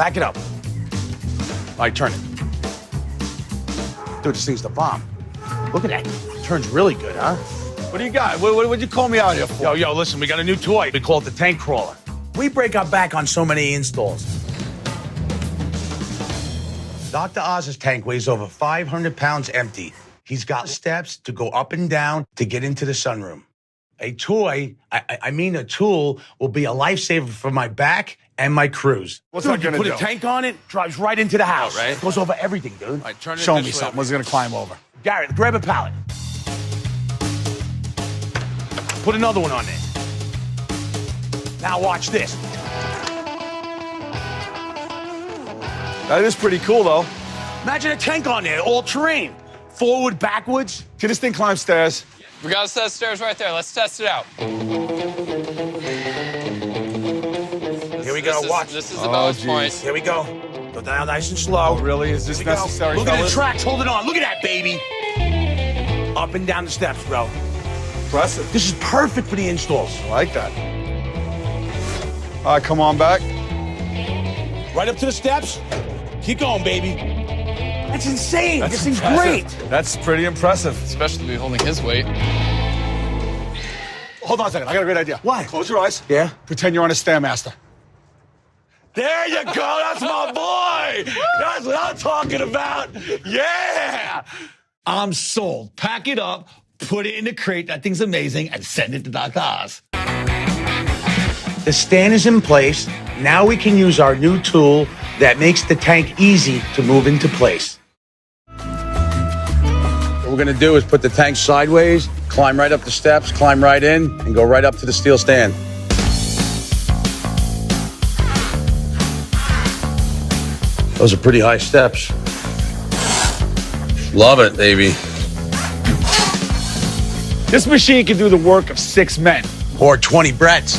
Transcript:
Back it up. All right, turn it. Dude, this thing's the bomb. Look at that. Turns really good, huh? What do you got? What'd you call me out here for? Yo, listen, we got a new toy. We call it the tank crawler. We break our back on so many installs. Dr. Oz's tank weighs over 500 pounds empty. He's got steps to go up and down to get into the sunroom. A toy, I mean a tool, will be a lifesaver for my back and my cruise. What's Dude, that gonna you put do? a tank on it, drives right into the house. Right. Goes over everything, dude. All right, turn it Show this me way. something. What's it gonna climb over? Garrett, grab a pallet. Put another one on there. Now watch this. That is pretty cool, though. Imagine a tank on there, all terrain. Forward, backwards. Can this thing climb stairs? We got a set of stairs right there. Let's test it out. Here we go, watch. This is the balance point. Here we go. Go down nice and slow. Oh, really? Is this Here we go. necessary, Look at the fellas? tracks, hold it on. Look at that, baby. Up and down the steps, bro. Impressive. This is perfect for the installs. I like that. All right, come on back. Right up to the steps. Keep going, baby. That's insane. That's This thing's impressive. great. That's pretty impressive. Especially be holding his weight. Hold on a second. I got a great idea. What? Close your eyes. Yeah? Pretend you're on a Stairmaster. There you go. That's my boy. That's what I'm talking about. Yeah. I'm sold. Pack it up, put it in the crate. That thing's amazing, and send it to Dr. Oz. The stand is in place. Now we can use our new tool that makes the tank easy to move into place. What we're gonna do is put the tank sideways, climb right up the steps, climb right in, and go right up to the steel stand. Those are pretty high steps. Love it, baby. This machine can do the work of 6 men. Or 20 Bretts.